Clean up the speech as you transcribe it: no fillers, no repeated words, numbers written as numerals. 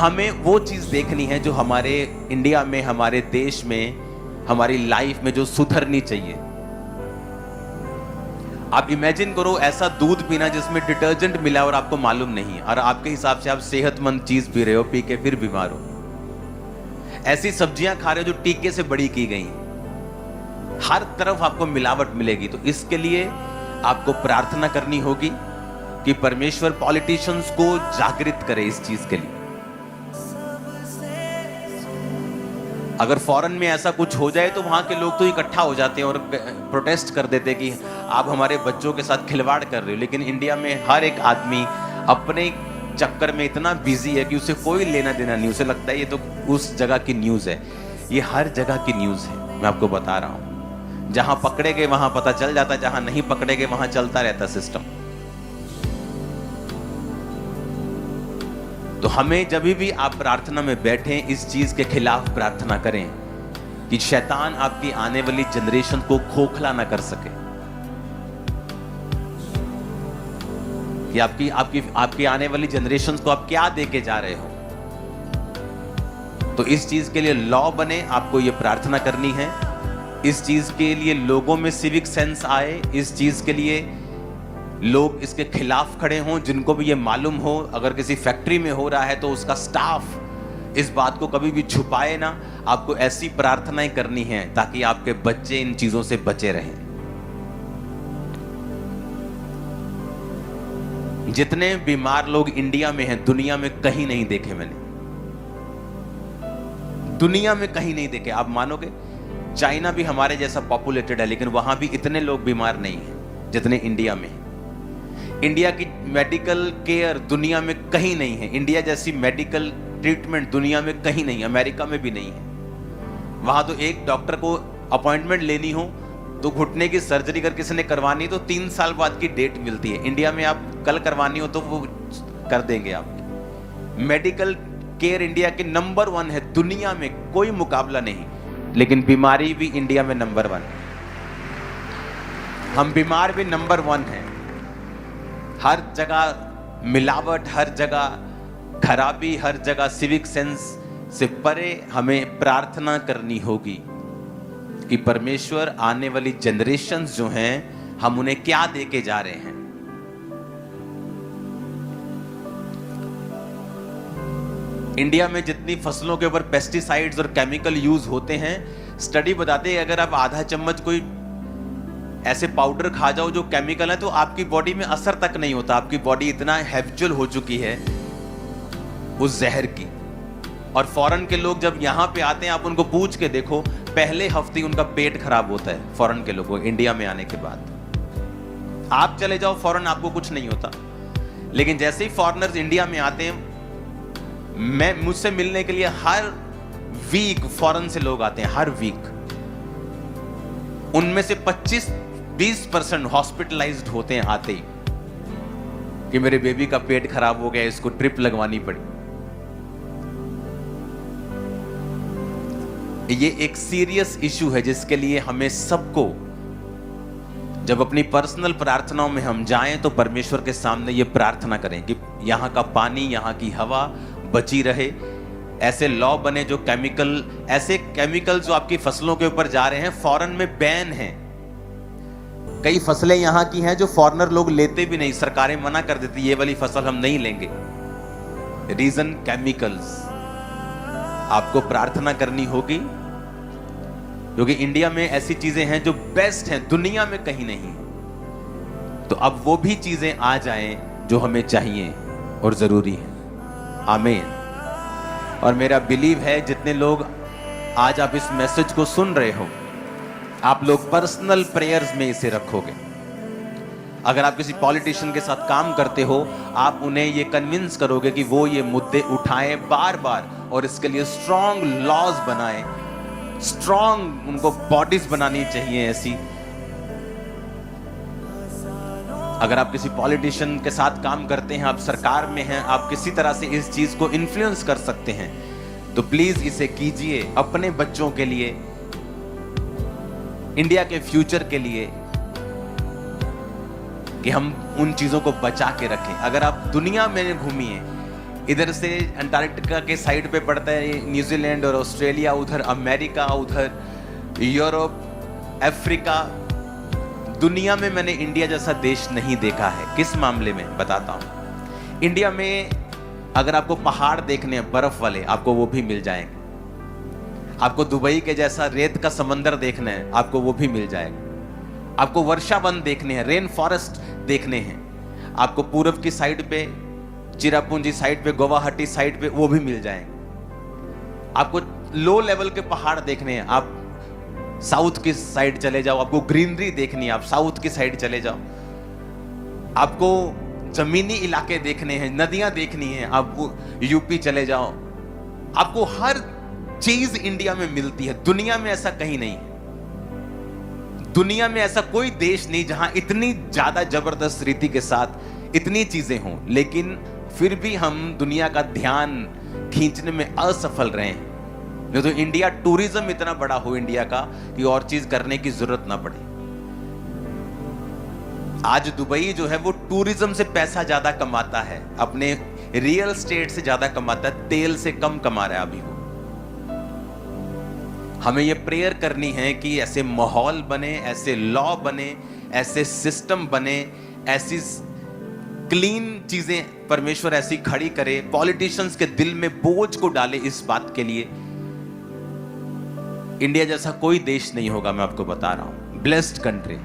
हमें वो चीज देखनी है जो हमारे इंडिया में, हमारे देश में, हमारी लाइफ में जो सुधरनी चाहिए। आप इमेजिन करो ऐसा दूध पीना जिसमें डिटर्जेंट मिला और आपको मालूम नहीं, और आपके हिसाब से आप सेहतमंद चीज पी रहे हो, पी के फिर बीमार हो। ऐसी सब्जियां खा रहे हो जो टीके से बड़ी की गई, हर तरफ आपको मिलावट मिलेगी। तो इसके लिए आपको प्रार्थना करनी होगी कि परमेश्वर पॉलिटिशियंस को जागृत करे इस चीज के लिए। अगर फॉरेन में ऐसा कुछ हो जाए तो वहां के लोग तो इकट्ठा हो जाते हैं और प्रोटेस्ट कर देते हैं कि आप हमारे बच्चों के साथ खिलवाड़ कर रहे हो। लेकिन इंडिया में हर एक आदमी अपने चक्कर में इतना बिजी है कि उसे कोई लेना देना नहीं। उसे लगता है ये तो उस जगह की न्यूज है। ये हर जगह की न्यूज है, मैं आपको बता रहा हूं। जहां पकड़े गए वहां पता चल जाता, जहां नहीं पकड़े गए वहां चलता रहता सिस्टम। तो हमें जब भी आप प्रार्थना में बैठें इस चीज के खिलाफ प्रार्थना करें कि शैतान आपकी आने वाली जनरेशन को खोखला ना कर सके, कि आपकी आने वाली जनरेशन को आप क्या देके जा रहे हो। तो इस चीज के लिए लॉ बने, आपको ये प्रार्थना करनी है। इस चीज के लिए लोगों में सिविक सेंस आए, इस चीज के लिए लोग इसके खिलाफ खड़े हों, जिनको भी ये मालूम हो। अगर किसी फैक्ट्री में हो रहा है तो उसका स्टाफ इस बात को कभी भी छुपाए ना। आपको ऐसी प्रार्थनाएं करनी है ताकि आपके बच्चे इन चीजों से बचे रहें। जितने बीमार लोग इंडिया में हैं दुनिया में कहीं नहीं देखे मैंने, दुनिया में कहीं नहीं देखे। आप मानोगे चाइना भी हमारे जैसा पॉपुलेटेड है, लेकिन वहां भी इतने लोग बीमार नहीं हैं जितने इंडिया में। इंडिया की मेडिकल केयर दुनिया में कहीं नहीं है, इंडिया जैसी मेडिकल ट्रीटमेंट दुनिया में कहीं नहीं, अमेरिका में भी नहीं है। वहां तो एक डॉक्टर को अपॉइंटमेंट लेनी हो तो घुटने की सर्जरी अगर किसी ने करवानी तो 3 साल बाद की डेट मिलती है। इंडिया में आप कल करवानी हो तो वो कर देंगे आप। मेडिकल केयर इंडिया के नंबर 1 है, दुनिया में कोई मुकाबला नहीं। लेकिन बीमारी भी इंडिया में नंबर 1, हम बीमार भी नंबर 1 हैं। हर जगह मिलावट, हर जगह खराबी, हर जगह सिविक सेंस से परे हमें प्रार्थना करनी होगी कि परमेश्वर आने वाली जनरेशन्स जो हैं हम उन्हें क्या देके जा रहे हैं। इंडिया में जितनी फसलों के ऊपर पेस्टिसाइड्स और केमिकल यूज होते हैं, स्टडी बताते हैं अगर आप आधा चम्मच कोई ऐसे पाउडर खा जाओ जो केमिकल है तो आपकी बॉडी में असर तक नहीं होता। आपकी बॉडी इतना हैबिचुअल हो चुकी है उस जहर की। और फॉरेन के लोग जब यहां पे आते हैं, आप उनको पूछ के देखो, पहले हफ्ते उनका पेट खराब होता है फॉरेन के लोगों को इंडिया में आने के बाद। आप चले जाओ फॉरेन, आपको कुछ नहीं होता। लेकिन जैसे ही फॉरेनर्स इंडिया में आते हैं, मुझसे मिलने के लिए हर वीक फॉरेन से लोग आते हैं, हर वीक। उनमें से 25-20% हॉस्पिटलाइज्ड होते हैं आते ही कि मेरे बेबी का पेट खराब हो गया, इसको ट्रिप लगवानी पड़ी। ये एक सीरियस इशू है जिसके लिए हमें सबको जब अपनी पर्सनल प्रार्थनाओं में हम जाएं तो परमेश्वर के सामने ये प्रार्थना करें कि यहाँ का पानी, यहाँ की हवा बची रहे। ऐसे लॉ बने जो ऐसे केमिकल जो आपकी फसलों के ऊपर जा रहे हैं, फॉरेन में बैन है। कई फसलें यहाँ की हैं जो फॉरेनर लोग लेते भी नहीं, सरकारें मना कर देती ये वाली फसल हम नहीं लेंगे। Reason chemicals. आपको प्रार्थना करनी होगी क्योंकि इंडिया में ऐसी चीजें हैं जो बेस्ट हैं, दुनिया में कहीं नहीं। तो अब वो भी चीजें आ जाएं जो हमें चाहिए और जरूरी है। आमीन। और मेरा बिलीव है जितने लोग आज आप इस मैसेज को सुन रहे हो, आप लोग पर्सनल प्रेयर्स में इसे रखोगे। अगर आप किसी पॉलिटिशियन के साथ काम करते हो, आप उन्हें ये कन्विंस करोगे कि वो ये मुद्दे उठाएं बार बार और इसके लिए स्ट्रॉन्ग लॉज बनाएं, स्ट्रॉन्ग उनको बॉडीज बनानी चाहिए ऐसी। अगर आप किसी पॉलिटिशियन के साथ काम करते हैं, आप सरकार में हैं, आप किसी तरह से इस चीज को इन्फ्लुएंस कर सकते हैं, तो प्लीज इसे कीजिए अपने बच्चों के लिए, इंडिया के फ्यूचर के लिए, कि हम उन चीजों को बचा के रखें। अगर आप दुनिया में घूमिए, इधर से अंटार्कटिका के साइड पे पड़ता है न्यूजीलैंड और ऑस्ट्रेलिया, उधर अमेरिका, उधर यूरोप, अफ्रीका। दुनिया में मैंने इंडिया जैसा देश नहीं देखा है। किस मामले में बताता हूं। इंडिया में अगर आपको पहाड़ देखने हैं बर्फ वाले, आपको वो भी मिल जाएंगे। आपको दुबई के जैसा रेत का समंदर देखना है, आपको वो भी मिल जाएगा। आपको वर्षा वन देखने हैं, रेन फॉरेस्ट देखने हैं, आपको पूर्व की साइड पे, चिरापुंजी साइड पे, गुवाहाटी साइड पे वो भी मिल जाएंगे। आपको लो लेवल के पहाड़ देखने हैं, आप साउथ की साइड चले जाओ। आपको ग्रीनरी देखनी है, आप साउथ की साइड चले जाओ। आपको जमीनी इलाके देखने हैं, नदियां देखनी है, आप यूपी चले जाओ। आपको हर चीज इंडिया में मिलती है। दुनिया में ऐसा कहीं नहीं है। दुनिया में ऐसा कोई देश नहीं जहां इतनी ज्यादा जबरदस्त रीति के साथ इतनी चीजें हों, लेकिन फिर भी हम दुनिया का ध्यान खींचने में असफल रहे हैं। नहीं तो इंडिया टूरिज्म इतना बड़ा हो इंडिया का कि और चीज करने की जरूरत ना पड़े। आज दुबई जो है वो टूरिज्म से पैसा ज्यादा कमाता है, अपने रियल स्टेट से ज्यादा कमाता है, तेल से कम कमा रहा है अभी वो। हमें ये प्रेयर करनी है कि ऐसे माहौल बने, ऐसे लॉ बने, ऐसे सिस्टम बने, ऐसी क्लीन चीजें परमेश्वर ऐसी खड़ी करे, पॉलिटिशियंस के दिल में बोझ को डाले इस बात के लिए। इंडिया जैसा कोई देश नहीं होगा, मैं आपको बता रहा हूं। Blessed country.